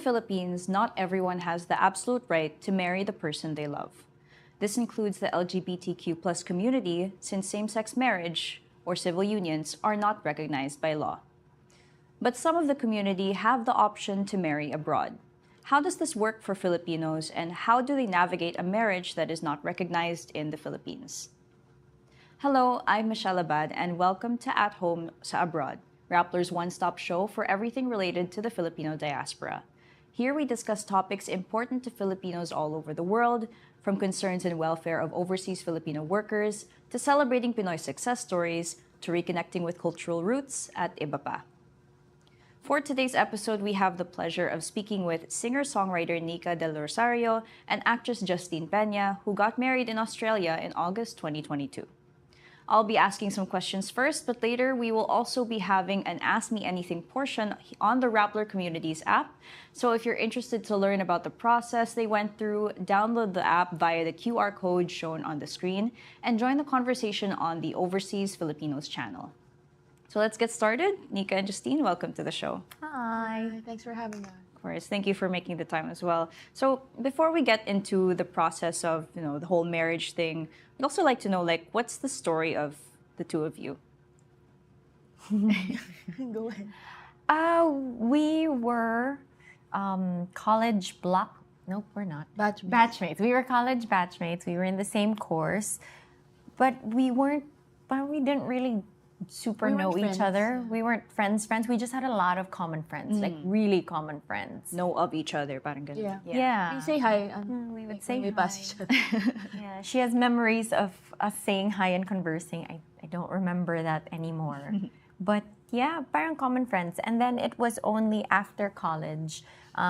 Philippines, not everyone has the absolute right to marry the person they love. This includes the LGBTQ plus community, since same-sex marriage or civil unions are not recognized by law. But some of the community have the option to marry abroad. How does this work for Filipinos, and how do they navigate a marriage that is not recognized in the Philippines? Hello, I'm Michelle Abad, and welcome to At Home sa Abroad, Rappler's one-stop show for everything related to the Filipino diaspora. Here we discuss topics important to Filipinos all over the world, from concerns and welfare of overseas Filipino workers, to celebrating Pinoy success stories, to reconnecting with cultural roots, at iba pa. For today's episode, we have the pleasure of speaking with singer-songwriter Nica del Rosario and actress Justine Peña, who got married in Australia in August 2022. I'll be asking some questions first, but later we will also be having an Ask Me Anything portion on the Rappler Communities app. So if you're interested to learn about the process they went through, download the app via the QR code shown on the screen and join the conversation on the Overseas Filipinos channel. So let's get started. Nica and Justine, welcome to the show. Hi, thanks for having us. Of course, thank you for making the time as well. So before we get into the process of, the whole marriage thing, I'd also like to know, what's the story of the two of you? Go ahead. We were college block. Nope, we're not. Batchmates. We were college batchmates. We were in the same course, but we didn't really know each other. Yeah. We weren't friends. We just had a lot of common friends, like really common friends. Know of each other, parang ganun. Yeah. We say hi. We would say we hi. pass each other. Yeah, she has memories of us saying hi and conversing. I don't remember that anymore. But yeah, parang common friends. And then it was only after college,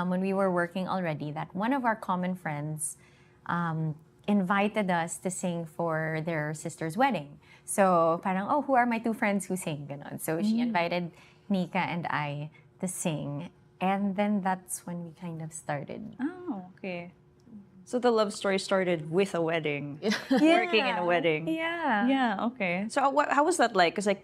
when we were working already, that one of our common friends invited us to sing for their sister's wedding. So parang, who are my two friends who sing? Ganon. So she invited Nica and I to sing. And then that's when we kind of started. Oh, okay. So the love story started with a wedding, working in a wedding. Yeah. Yeah, okay. So how was that like? Because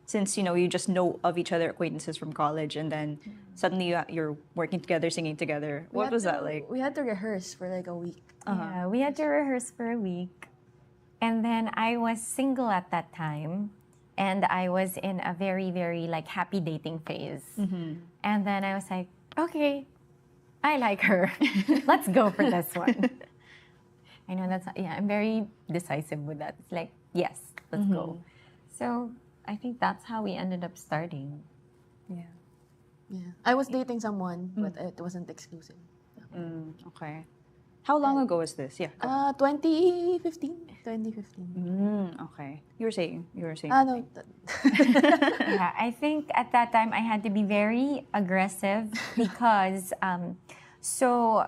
since, you just know of each other, acquaintances from college, and then suddenly you're working together, singing together. What was that like? We had to rehearse for like a week. Yeah, we had to rehearse for a week. And then I was single at that time. And I was in a very, very happy dating phase. And then I was like, okay, I like her. Let's go for this one. I know I'm very decisive with that. It's like, yes, let's go. So I think that's how we ended up starting. Yeah. I was dating someone, but it wasn't exclusive. Okay. How long ago was this? Yeah. 2015. Okay. You were saying. No. Yeah, I think at that time I had to be very aggressive because, so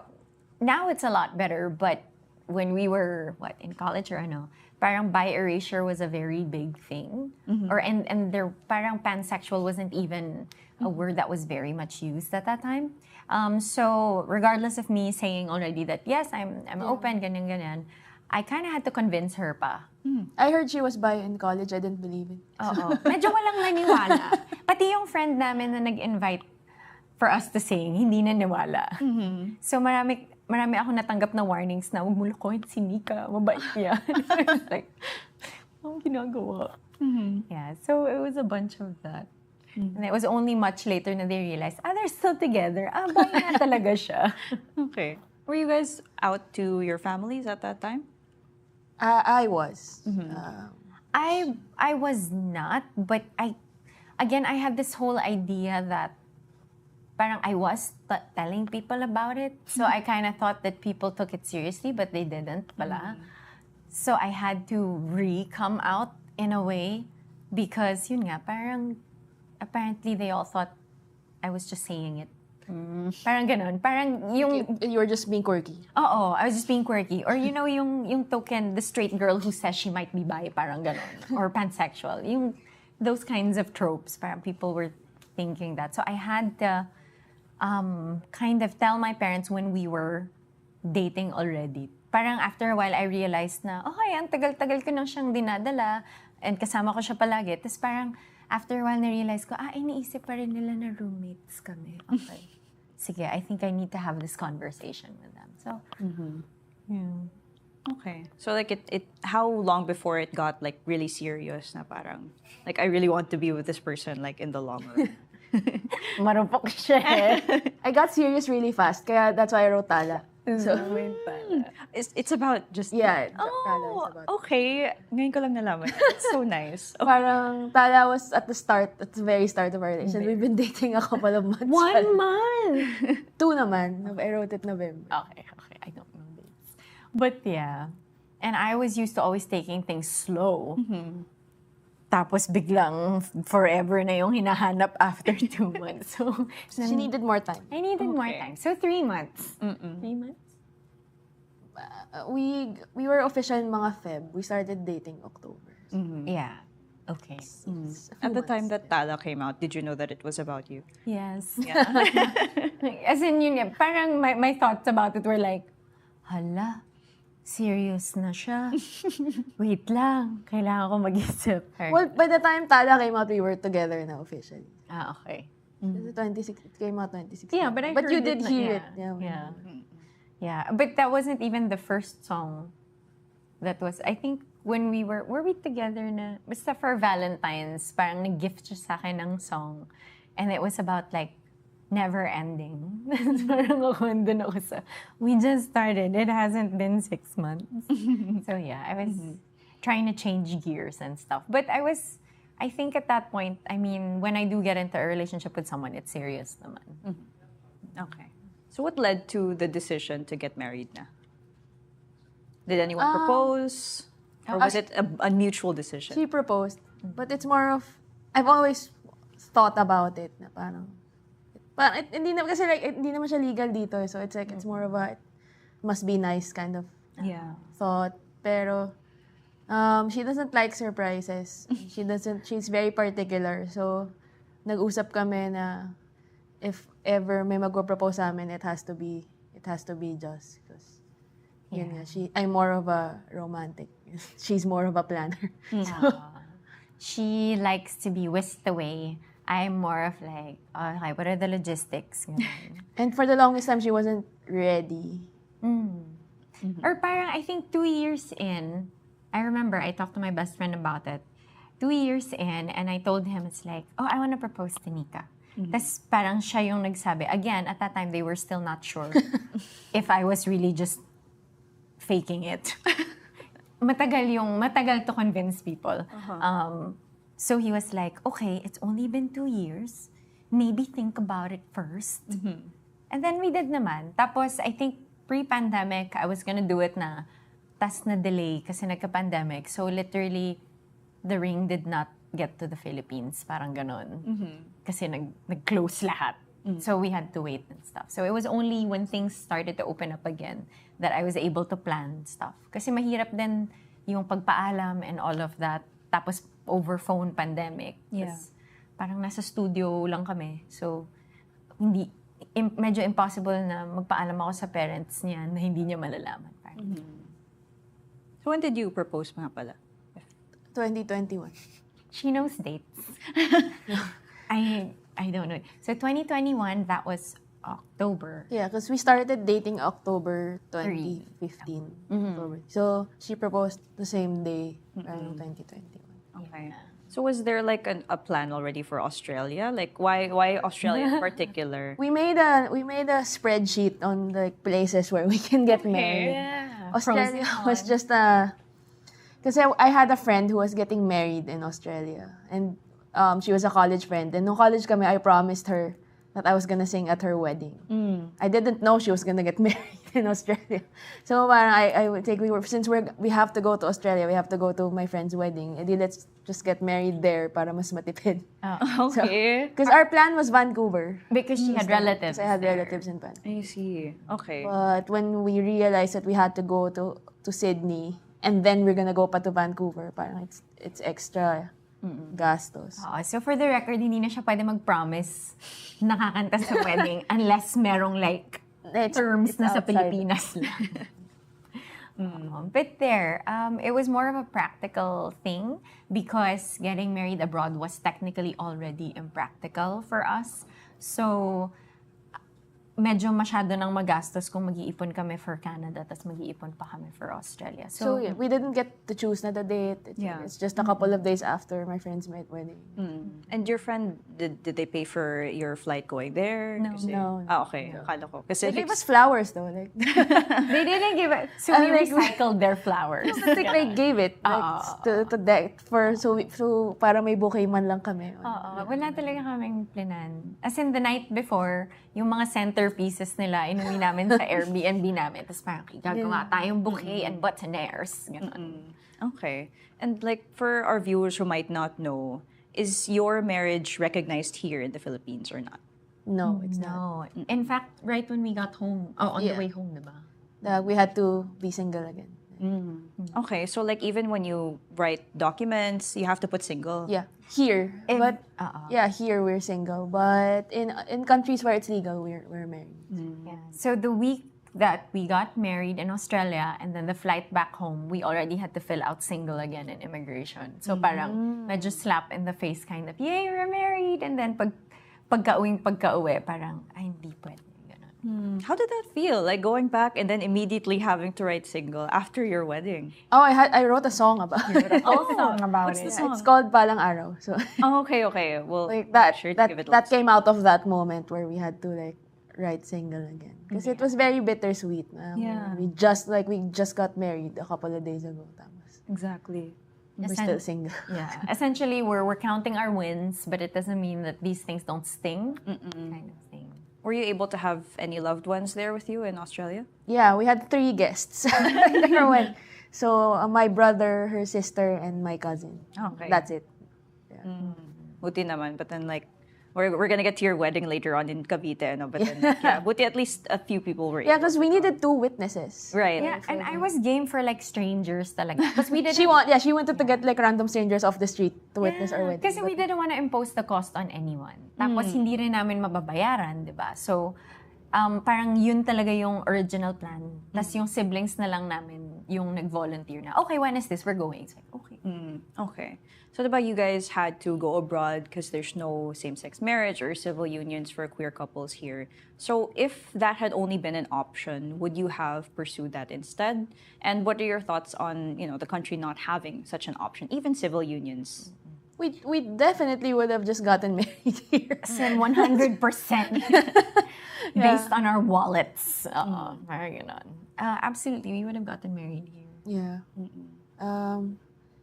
now it's a lot better, but when we were, in college or parang bi erasure was a very big thing. And there, parang pansexual wasn't even a word that was very much used at that time. So regardless of me saying already that, yes, I'm open, ganyan, I kind of had to convince her pa. I heard she was bi in college. I didn't believe it. Oo. Medyo walang naniwala. Pati yung friend namin na nag-invite for us to sing, hindi naniwala. So marami ako natanggap na warnings na, huwag mo lukuhin si Nica, mabait yan. I was like, anong ginagawa? Yeah, so it was a bunch of that. And it was only much later na they realized, they're still together. Bay na talaga siya. Okay. Were you guys out to your families at that time? I was. I was not, but I had this whole idea that parang I was telling people about it. So I kind of thought that people took it seriously, but they didn't pala. So I had to come out in a way because yun nga, parang apparently they all thought I was just saying it. Parang ganon. Parang yung... You were just being quirky. Oo, I was just being quirky. Or yung token, the straight girl who says she might be bi, parang ganon. Or pansexual. Those kinds of tropes, parang people were thinking that. So I had to kind of tell my parents when we were dating already. Parang after a while, I realized na, okay, ang tagal-tagal ko nang siyang dinadala and kasama ko siya palagi. Tapos parang after a while, na-realize ko, iniisip pa rin nila na roommates kami. Okay. sige, I think I need to have this conversation with them. So, yeah. Okay. So like how long before it got like really serious na parang like I really want to be with this person like in the long run? Marupok siya eh. I got serious really fast, kaya that's why I wrote Tala. So, It's about just yeah, Tala is Oh, about. okay. Ngayon ko lang nalaman. It's so nice. Okay. Parang Tala was at the very start of our relationship. We've been dating a couple of months. 1 month! 2 naman. I wrote it November. Okay, I don't know dates. But yeah. And I was used to always taking things slow. Tapos biglang forever na yung hinahanap after 2 months. So, She needed more time. I needed more time. So 3 months. 3 months? We were official in mga Feb. We started dating October. Yeah. Okay. At the time that Tala came out, did you know that it was about you? Yes. Yeah. As in, yun, parang my thoughts about it were like, hala, serious na siya. Wait lang, kailangan ko mag-isip. Well, by the time Tala came out, we were together na officially. Ah, okay. It came out 2016. Yeah, but I But heard you did it, hear it. Yeah. Yeah, but that wasn't even the first song. That was, I think, when were we together na, basta for Valentine's, parang nag-gift siya sa akin ng song. And it was about like, never ending. Parang ako, andun ako sa, we just started, it hasn't been 6 months. So yeah, I was trying to change gears and stuff. But I think at that point, I mean, when I do get into a relationship with someone, it's serious naman. Okay. So what led to the decision to get married na? Did anyone propose? Or was it a mutual decision? She proposed. But it's more of, I've always thought about it na parang hindi naman kasi like hindi naman siya legal dito, so it's like it's more of a it must be nice kind of Yeah. thought. Pero she doesn't like surprises. She's very particular. So nag-usap kami na if ever may magpo-propose sa amin, it has to be just because yun nga, I'm more of a romantic. She's more of a planner. So, She likes to be whisked away. I'm more of like, okay, what are the logistics? and for the longest time, she wasn't ready. Or parang, I think 2 years in, I remember I talked to my best friend about it. 2 years in, and I told him, it's like, oh, I want to propose to Nica. Tas parang siya yung nagsabi. Again, at that time, they were still not sure if I was really just faking it. Matagal to convince people. So he was like, okay, it's only been 2 years. Maybe think about it first. And then we did naman. Tapos, I think pre-pandemic, I was gonna do it na. Tas na-delay kasi nagka-pandemic. So literally, the ring did not get to the Philippines. Parang ganon. Kasi nag-close lahat. So we had to wait and stuff. So it was only when things started to open up again that I was able to plan stuff. Kasi mahirap din yung pagpaalam and all of that. Tapos over phone pandemic. Yeah. Tas parang nasa studio lang kami. So medyo impossible na magpaalam ako sa parents niya na hindi niya malalaman. So when did you propose mga pala? 2021. She knows dates. I don't know. So 2021, that was October. Yeah, because we started dating October 2015. October. So she proposed the same day, around 2021. Okay. So was there like a plan already for Australia? Like why Australia in particular? We made a spreadsheet on the places where we can get married. Yeah. Australia was just because I had a friend who was getting married in Australia, and she was a college friend. And no college kami, I promised her that I was gonna sing at her wedding. I didn't know she was gonna get married in Australia. So parang I would take, since we have to go to Australia, we have to go to my friend's wedding. Edi let's just get married there para mas matipid. Okay. Because our plan was Vancouver. Because she had relatives. Because I had there. relatives in Vancouver. I see. Okay. But when we realized that we had to go to Sydney and then we're gonna go pa to Vancouver, parang it's extra gastos. So for the record, hindi na siya pwede mag-promise nakakanta sa wedding unless merong like terms na sa Pilipinas lang. But there, it was more of a practical thing because getting married abroad was technically already impractical for us. So medyo masyado nang magastos kung mag-iipon kami for Canada tapos mag-iipon pa kami for Australia. So yeah, we didn't get to choose na the date. It's just a couple of days after my friend's wedding. And your friend, did they pay for your flight going there? No. No. Okay. Akala ko. Kasi They gave us flowers though. Like, They didn't give it. So we recycled their flowers. like they gave it like, to deck for so para may bouquet man lang kami. Oo, wala talaga kaming plinan. As in, the night before, yung mga centerpieces nila, inuwi namin sa Airbnb namin. Tapos parang, gagawa tayong bouquet and boutonnieres. Okay. And like, for our viewers who might not know, is your marriage recognized here in the Philippines or not? No, it's not. No. In fact, right when we got home, on the way home, diba? We had to be single again. Okay, so like even when you write documents, you have to put single. Yeah, here, but here we're single. But in countries where it's legal, we're married. Yeah. So the week that we got married in Australia and then the flight back home, we already had to fill out single again in immigration. So parang medyo slap in the face kind of, yay, we're married. And then pagka-uwi, parang, ay, hindi pwede. How did that feel? Like going back and then immediately having to write single after your wedding? Oh, I wrote a song about it. What's the song? It's called Balang Araw. So Okay. Well, like that sure to give it a that listen. came out of that moment where we had to like write single again because it was very bittersweet. Yeah. We just got married a couple of days ago. Tamas. Exactly. We're still single. Yeah. Essentially, we're counting our wins, but it doesn't mean that these things don't sting. Kind of thing. Were you able to have any loved ones there with you in Australia? Yeah, we had 3 guests. So my brother, her sister, and my cousin. Okay. That's it. Buti naman, but then like we're gonna get to your wedding later on in Cavite, no? But then yeah, buti at least a few people were Yeah, able because we needed 2 witnesses. Right. Yeah, and I was game for like strangers talaga. Because we didn't... She wanted to get like random strangers off the street to witness our wedding. Kasi we didn't want to impose the cost on anyone. Tapos hindi rin namin mababayaran, di ba? So, parang yun talaga yung original plan. Tapos yung siblings na lang namin yung nag-volunteer na, okay, when is this? We're going. It's like, okay. Okay. So diba you guys had to go abroad because there's no same-sex marriage or civil unions for queer couples here. So if that had only been an option, would you have pursued that instead? And what are your thoughts on, the country not having such an option, even civil unions? We definitely would have just gotten married here. 100%. Based on our wallets. Parang ganon. Absolutely, we would have gotten married here. Yeah.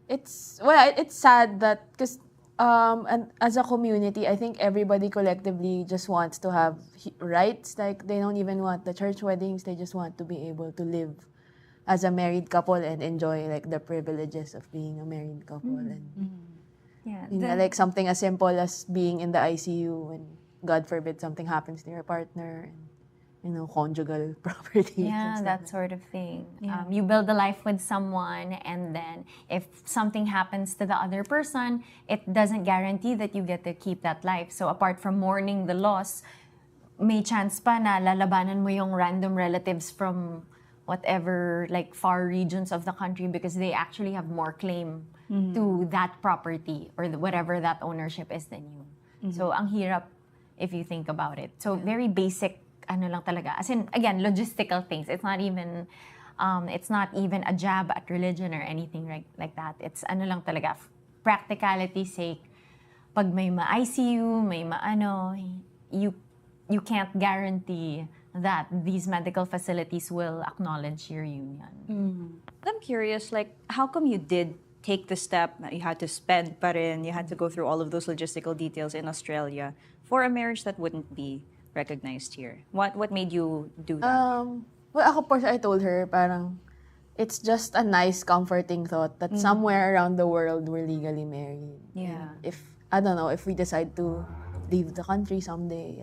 It's sad that because and as a community, I think everybody collectively just wants to have rights. Like they don't even want the church weddings; they just want to be able to live as a married couple and enjoy like the privileges of being a married couple. And like something as simple as being in the ICU and God forbid something happens to your partner. And, conjugal property. Yeah, that sort of thing. You build a life with someone, and then if something happens to the other person, it doesn't guarantee that you get to keep that life. So apart from mourning the loss, may chance pa na lalabanan mo yung random relatives from whatever like far regions of the country because they actually have more claim to that property or whatever that ownership is than you. So ang hirap if you think about it. So very basic ano lang talaga. As in, again, logistical things. It's not even a jab at religion or anything like that. It's ano lang talaga, practicality sake. Pag may ma-ICU, may ma-ano, you can't guarantee that these medical facilities will acknowledge your union. I'm curious, like, how come you did take the step that you had to spend pa rin, you had to go through all of those logistical details in Australia for a marriage that wouldn't be recognized here? What made you do that? Well, ako po, I told her, parang, it's just a nice, comforting thought that somewhere around the world we're legally married. Yeah. If, I don't know, if we decide to leave the country someday,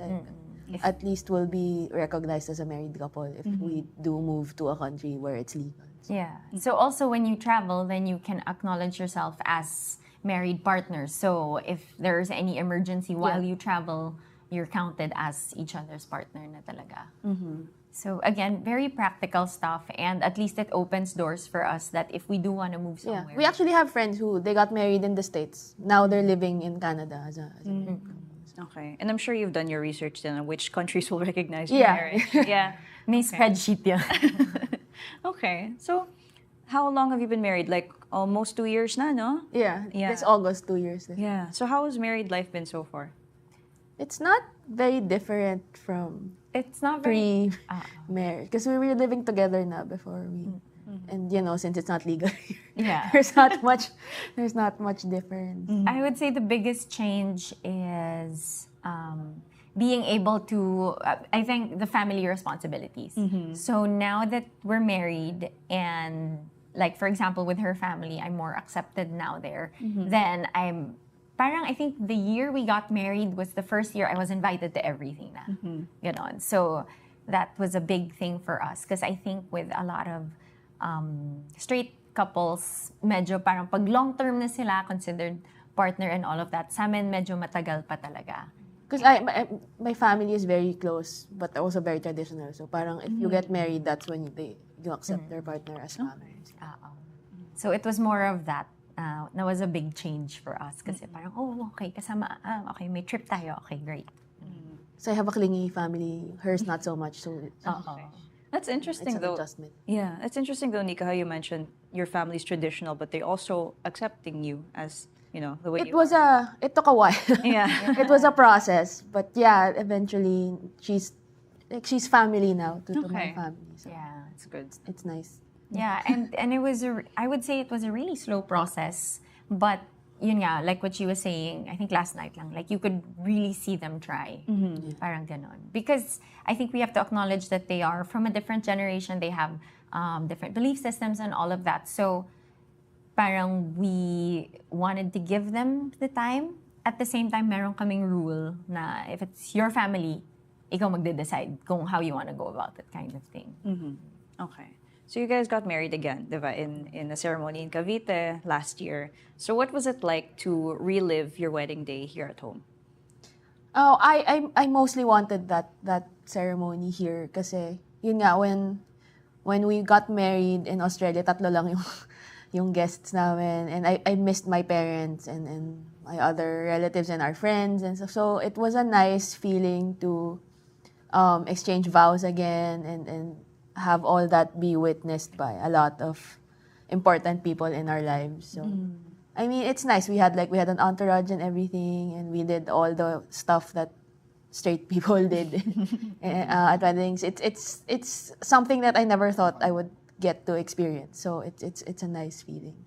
at least we'll be recognized as a married couple if we do move to a country where it's legal. Yeah. So also when you travel, then you can acknowledge yourself as married partners. So if there's any emergency while you travel, you're counted as each other's partner na talaga. So again, very practical stuff, and at least it opens doors for us that if we do want to move somewhere. Yeah. We actually have friends who they got married in the States. Now they're living in Canada as a Okay. And I'm sure you've done your research then on which countries will recognize your Yeah. marriage. Yeah. May spreadsheet yan. Okay. So, how long have you been married? Like almost 2 years na, no? Yeah, Yeah. this August, 2 years. Yeah. So, how has married life been so far? It's not very different from It's not very... pre-marriage because we were living together na before we, and since it's not legal here, Yeah. there's not much difference. I would say the biggest change is being able to, I think, the family responsibilities. So now that we're married and, like, for example, with her family, I'm more accepted now there, then I think the year we got married was the first year I was invited to everything na. Ganon. So that was a big thing for us because I think with a lot of straight couples, medyo parang pag long term na sila, considered partner and all of that, sa amin medyo matagal pa talaga. Because my family is very close, but also very traditional. So parang if you get married, that's when you accept their partner as family. So it was more of that. That was a big change for us kasi parang, okay, kasama, okay, may trip tayo, okay, great. So I have a clingy family. Hers not so much. So That's interesting, it's an though. adjustment. Yeah, it's interesting, though, Nika, how you mentioned your family's traditional, but they also accepting you as, the way you are. It took a while. Yeah. It was a process, but yeah, eventually she's family now to my Okay. family. So Yeah. It's good. it's nice. Yeah, and it was I would say it was a really slow process, but yun nga, like what she was saying, I think last night lang, like you could really see them try. Parang ganon. Because I think we have to acknowledge that they are from a different generation, they have different belief systems and all of that. So parang we wanted to give them the time. At the same time, meron kaming rule na if it's your family, ikaw magde-decide kung how you want to go about it kind of thing. Okay. So you guys got married again, diba, in a ceremony in Cavite last year. So what was it like to relive your wedding day here at home? Oh, I mostly wanted that ceremony here kasi yun nga when we got married in Australia, tatlo lang yung guests namin, and I missed my parents and my other relatives and our friends, and so it was a nice feeling to exchange vows again and have all that be witnessed by a lot of important people in our lives. So I mean, it's nice. We had an entourage and everything, and we did all the stuff that straight people did at weddings. It's something that I never thought I would get to experience. So it's a nice feeling.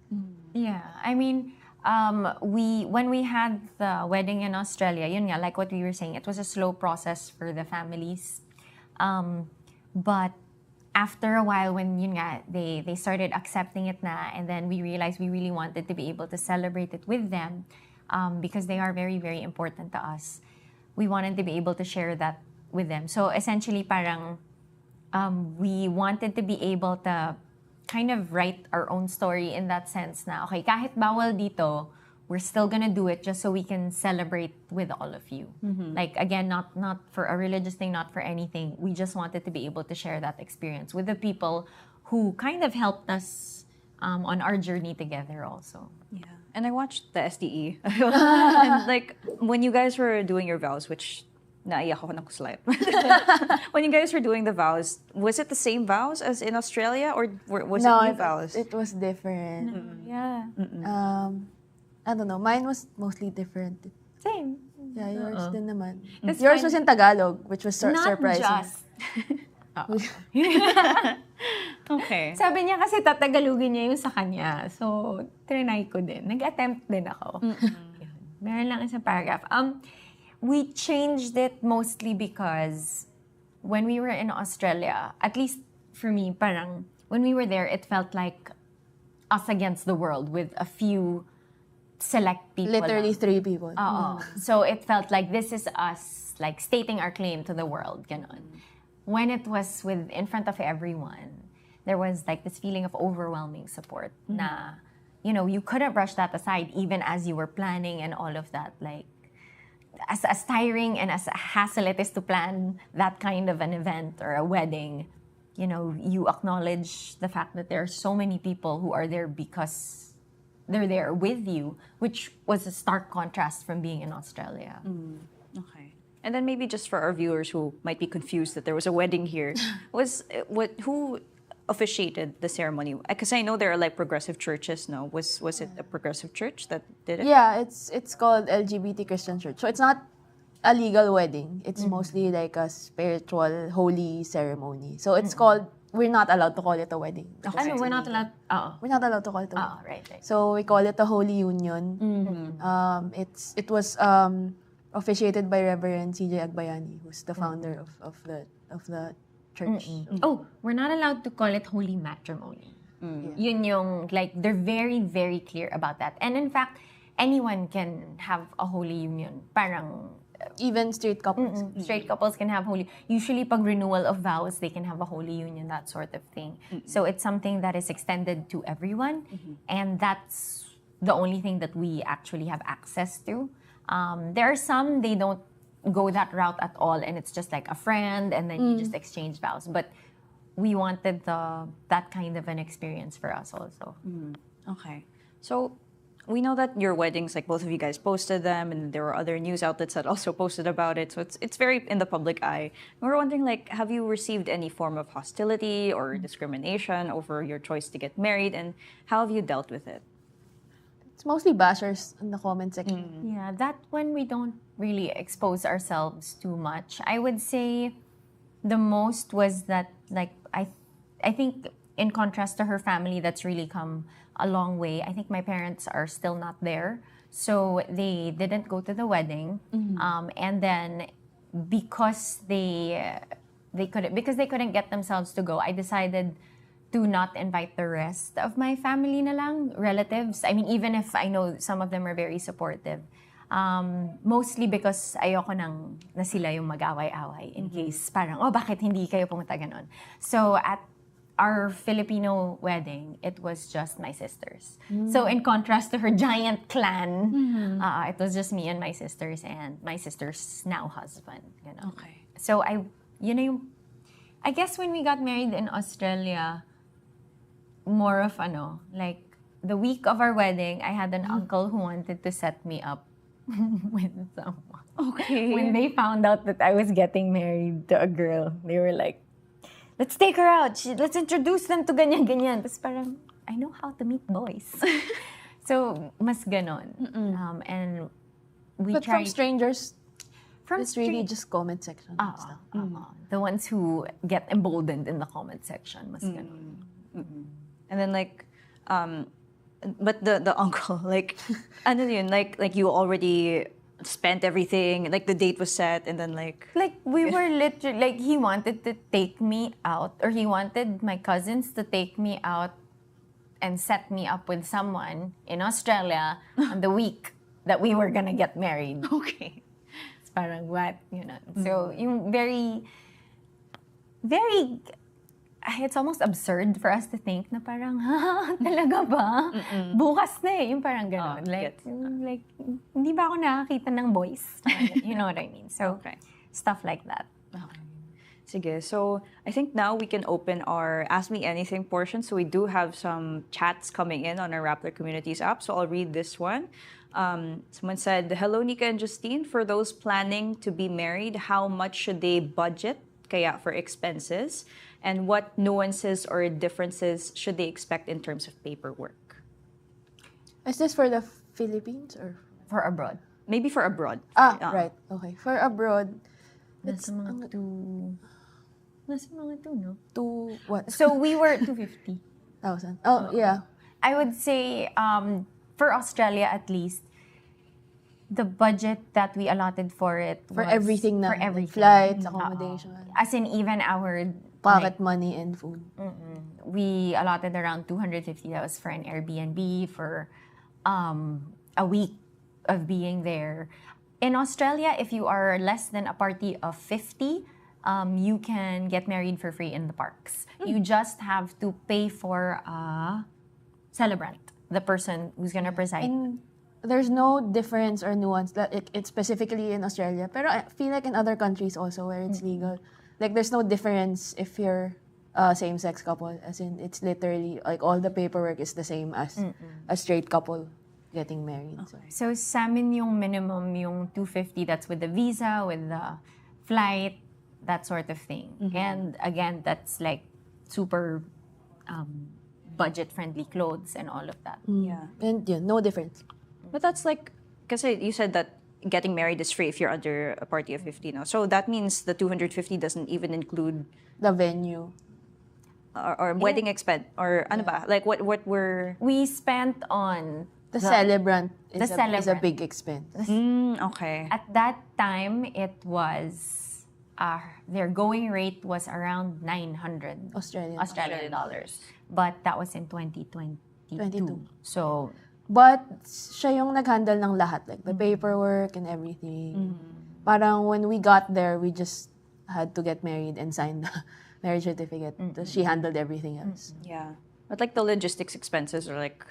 Yeah, I mean, when we had the wedding in Australia, yun nga, like what we were saying, it was a slow process for the families. But after a while, when yun nga, they started accepting it na, and then we realized we really wanted to be able to celebrate it with them because they are very, very important to us. We wanted to be able to share that with them. So essentially, parang we wanted to be able to kind of write our own story in that sense na, okay, kahit bawal dito, we're still gonna do it just so we can celebrate with all of you. Like, again, not for a religious thing, not for anything. We just wanted to be able to share that experience with the people who kind of helped us on our journey together also. Yeah. And I watched the SDE. And like, when you guys were doing your vows, which naiyak ako ng kuslayt. When you guys were doing the vows, was it the same vows as in Australia, or was it new vows? It was different. Yeah. I don't know. Mine was mostly different. Same. Yeah, yours din naman. That's Yours fine. was in Tagalog, which was Not surprising. just. Okay. Sabi niya kasi tatagalugin niya yung sa kanya. So, trinay ko din. Nag-attempt din ako. Yun. Meron lang isang paragraph. We changed it mostly because when we were in Australia, at least for me, parang when we were there, it felt like us against the world with a few select people. Literally 3 people. So it felt like this is us, like stating our claim to the world, ganon. When it was in front of everyone, there was like this feeling of overwhelming support. Na, you couldn't brush that aside even as you were planning and all of that. Like, as tiring and as a hassle it is to plan that kind of an event or a wedding, you acknowledge the fact that there are so many people who are there because they're there with you, which was a stark contrast from being in Australia. Okay. And then maybe just for our viewers who might be confused that there was a wedding here, who officiated the ceremony? Because I know there are like progressive churches. No, was it a progressive church that did it? Yeah, it's called LGBT Christian Church. So it's not a legal wedding. It's mostly like a spiritual, holy ceremony. So it's called, we're not allowed to call it a wedding. because Ano, it's we're not illegal. allowed. We're not allowed to call it a wedding. Right. So we call it a holy union. It was officiated by Reverend CJ Agbayani, who's the founder of the church. Oh, we're not allowed to call it holy matrimony. Yun yung, like, they're very, very clear about that. And in fact, anyone can have a holy union. Parang, Even straight couples. straight couples can have holy. Usually, pag renewal of vows, they can have a holy union, that sort of thing. So it's something that is extended to everyone, and that's the only thing that we actually have access to. There are some, they don't go that route at all, and it's just like a friend, and then you just exchange vows. But we wanted that kind of an experience for us also. Okay. So we know that your weddings, like both of you guys posted them, and there were other news outlets that also posted about it. So it's very in the public eye. And we're wondering, like, have you received any form of hostility or discrimination over your choice to get married, and how have you dealt with it? It's mostly bashers in the comment section. Yeah, that one we don't really expose ourselves too much. I would say the most was that, like, I think in contrast to her family, that's really come a long way. I think my parents are still not there, so they didn't go to the wedding. And then because they couldn't get themselves to go, I decided to not invite the rest of my family na lang, relatives. I mean, even if I know some of them are very supportive. Mostly because ayoko nang na sila yung mag-away-away in case parang, bakit hindi kayo pumunta ganon? So at our Filipino wedding, it was just my sisters. So in contrast to her giant clan, it was just me and my sisters and my sister's now husband. You know? Okay. So I guess when we got married in Australia, more of like the week of our wedding, I had an uncle who wanted to set me up with someone. Okay. When they found out that I was getting married to a girl, they were like, let's take her out. Let's introduce them to ganyan-ganyan. Tapos parang, I know how to meet boys. So, mas ganon. And we But tried... from strangers, From it's really just comment section and stuff. The ones who get emboldened in the comment section, mas ganon. And then like, but the uncle, like, ano yun, like you already spent everything, like the date was set, and then like We were literally, like, he wanted to take me out, or he wanted my cousins to take me out and set me up with someone in Australia on the week that we were gonna get married. okay. It's parang what, So, yung very, very, it's almost absurd for us to think na parang, talaga ba? Bukas na eh. Yung parang gano'n. Like, hindi ba ako nakakita ng boys? You know what I mean? So, Okay. stuff like that. Okay. Sige. So I think now we can open our Ask Me Anything portion. So we do have some chats coming in on our Rappler Communities app. So I'll read this one. Someone said, "Hello, Nica and Justine. For those planning to be married, how much should they budget kaya for expenses? And what nuances or differences should they expect in terms of paperwork?" Is this for the Philippines or? For abroad. Maybe for abroad. Right. Okay. For abroad, it's Nasa mga two, no? to what? So, we were 250. 1,000. Oh, yeah. I would say, for Australia at least, the budget that we allotted for it For was everything na. For like everything. flights, accommodation, As in, even our pocket money and food. we allotted around 250. That was for an Airbnb for a week of being there. In Australia, if you are less than a party of 50, you can get married for free in the parks. You just have to pay for a celebrant, the person who's gonna preside. And there's no difference or nuance that it's specifically in Australia. Pero I feel like in other countries also where it's legal, like there's no difference if you're a same-sex couple. As in, it's literally like all the paperwork is the same as a straight couple. getting married. So sa amin yung minimum yung 250, that's with the visa, with the flight, that sort of thing. And again, that's like super budget-friendly clothes and all of that. Yeah. And no difference. But that's like, kasi you said that getting married is free if you're under a party of 50 now. So that means the 250 doesn't even include The venue. or wedding expense or ano ba? Like what were We spent on The celebrant is a celebrant. big expense. okay. At that time, it was, their going rate was around 900 Australian dollars. But that was in 2022. 22. So, But siya yung nag-handle ng lahat, like the paperwork and everything. Parang when we got there, we just had to get married and sign the marriage certificate. She handled everything else. Yeah. But like the logistics expenses are like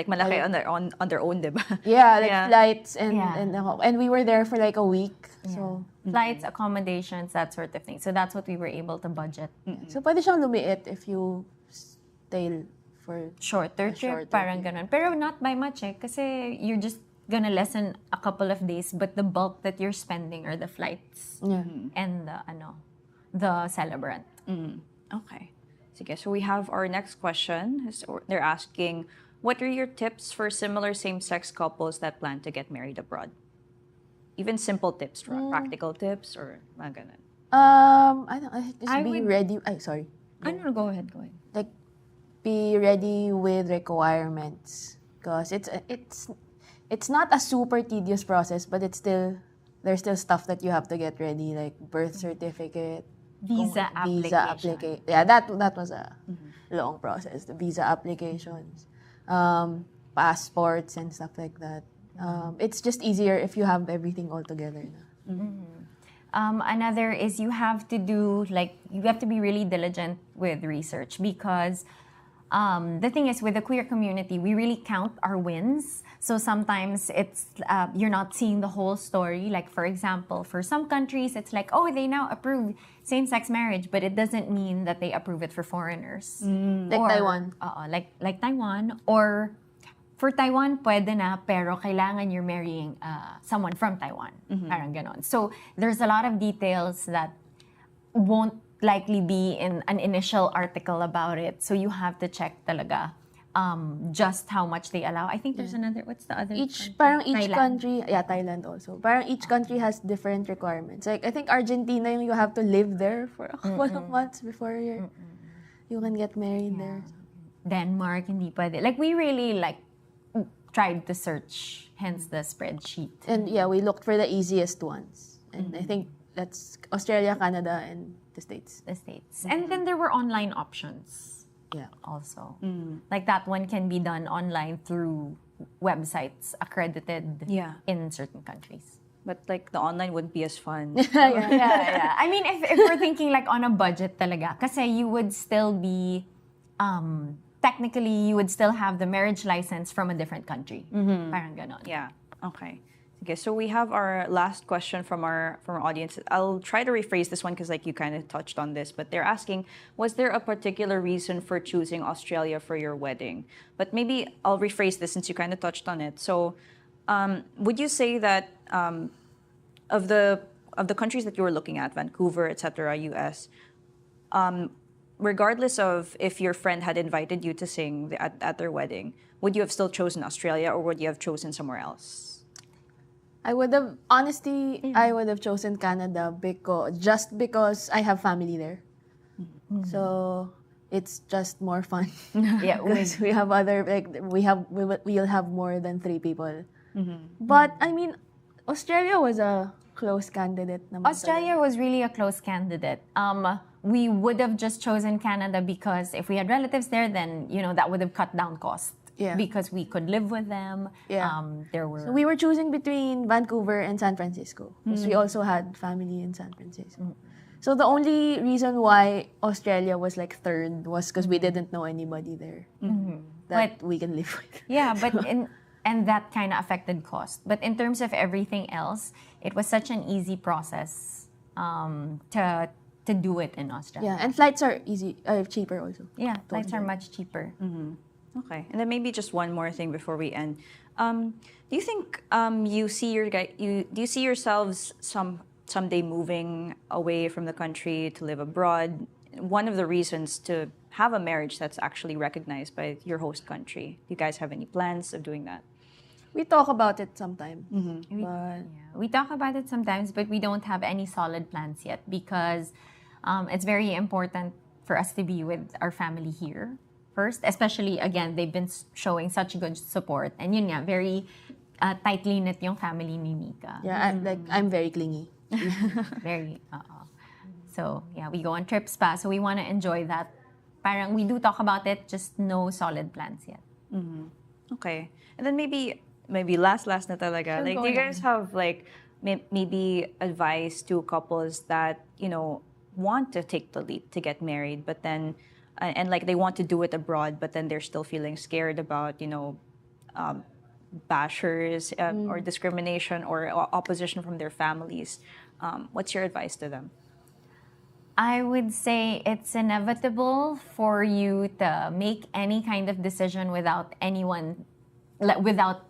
malaki on their own, diba? Yeah, like Yeah. flights Yeah. and we were there for like a week. So flights, accommodations, that sort of thing. So that's what we were able to budget. so pwede siyang lumiit if you stay for Shorter A trip, shorter parang trip. ganon. Pero not by much kasi you're just gonna lessen a couple of days, but the bulk that you're spending are the flights and the celebrant. Okay. Sige, so we have our next question. They're asking, what are your tips for similar same-sex couples that plan to get married abroad? Even simple tips, practical tips, or mga ganun. I don't just I be would- ready. Sorry. No, go ahead. Like be ready with requirements because it's not a super tedious process, but there's still stuff that you have to get ready, like birth certificate, Visa application. Yeah, that was a long process. The visa applications, passports and stuff like that. It's just easier if you have everything all together. Another is you have to be really diligent with research because the thing is with the queer community, we really count our wins. So sometimes it's you're not seeing the whole story. Like for example, for some countries, it's like, oh, they now approve same-sex marriage, but it doesn't mean that they approve it for foreigners. Like Or- Taiwan. like Taiwan. Or for Taiwan, pwede na, pero kailangan you're marrying someone from Taiwan. Parang ganon. So there's a lot of details that won't likely be in an initial article about it. So you have to check talaga just how much they allow. I think there's another, what's the other country? Parang each Thailand. country, Thailand also. Parang each country has different requirements. Like I think Argentina, you have to live there for a couple of months before you can get married there. Denmark, hindi pwede. Like we really tried to search, hence the spreadsheet. And we looked for the easiest ones. And I think that's Australia, Canada, and the States. The States. And then there were online options. Yeah. Also. Like that one can be done online through websites accredited in certain countries. But like the online wouldn't be as fun. Yeah. I mean, if we're thinking like on a budget talaga, kasi you would still be, technically, you would still have the marriage license from a different country. Parang ganon. Yeah. Okay. Okay. So we have our last question from our audience. I'll try to rephrase this one because like you kind of touched on this, but they're asking, was there a particular reason for choosing Australia for your wedding? But maybe I'll rephrase this since you kind of touched on it. So, would you say that of the countries that you were looking at, Vancouver, etc., US, regardless of if your friend had invited you to sing at their wedding, would you have still chosen Australia or would you have chosen somewhere else? I would have chosen Canada because I have family there. So it's just more fun. Yeah, Because we have we'll have more than 3 people. But I mean, Australia was a close candidate naman. Australia was really a close candidate. We would have just chosen Canada because if we had relatives there, then that would have cut down cost. Yeah. Because we could live with them. Yeah. There were. So we were choosing between Vancouver and San Francisco because we also had family in San Francisco. So the only reason why Australia was like third was because we didn't know anybody there that we can live with. Yeah, but and that kind of affected cost. But in terms of everything else, it was such an easy process to do it in Australia. Yeah, and flights are cheaper also. Yeah, flights are much cheaper. Okay, and then maybe just one more thing before we end. Do you think you see do you see yourselves someday moving away from the country to live abroad? One of the reasons to have a marriage that's actually recognized by your host country. Do you guys have any plans of doing that? We talk about it sometimes, We, but yeah, we talk about it sometimes, but we don't have any solid plans yet because it's very important for us to be with our family here first. Especially, again, they've been showing such good support. And yun nga, very tightly knit yung family ni Nica. yeah, I'm very clingy. Very, So, yeah, we go on trips pa. So we want to enjoy that. Parang we do talk about it, just no solid plans yet. Okay, and then maybe last na talaga. Sure, Like, go do you ahead. guys have like maybe advice to couples that want to take the leap to get married, but then and like they want to do it abroad, but then they're still feeling scared about bashers or discrimination or opposition from their families. What's your advice to them? I would say it's inevitable for you to make any kind of decision without anyone, without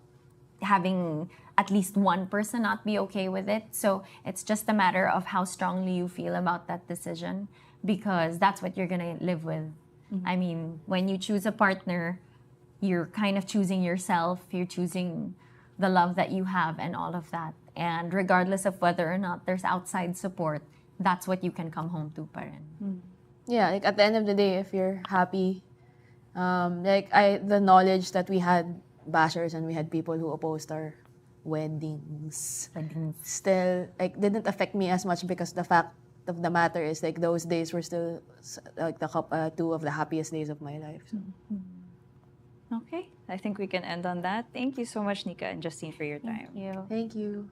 having at least one person not be okay with it. So it's just a matter of how strongly you feel about that decision because that's what you're going to live with. I mean, when you choose a partner, you're kind of choosing yourself, you're choosing the love that you have and all of that. And regardless of whether or not there's outside support, that's what you can come home to pa rin. Yeah, like at the end of the day, if you're happy, the knowledge that we had bashers and we had people who opposed our weddings still like didn't affect me as much because the fact of the matter is like those days were still like two of the happiest days of my life. So. Okay, I think we can end on that. Thank you so much, Nica and Justine, for your time. Thank you. Thank you.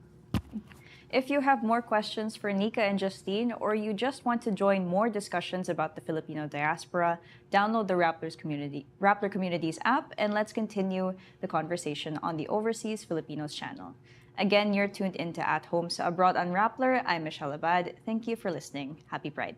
If you have more questions for Nica and Justine, or you just want to join more discussions about the Filipino diaspora, download the Rappler Communities app, and let's continue the conversation on the Overseas Filipinos channel. Again, you're tuned into At Home sa Abroad on Rappler. I'm Michelle Abad. Thank you for listening. Happy Pride.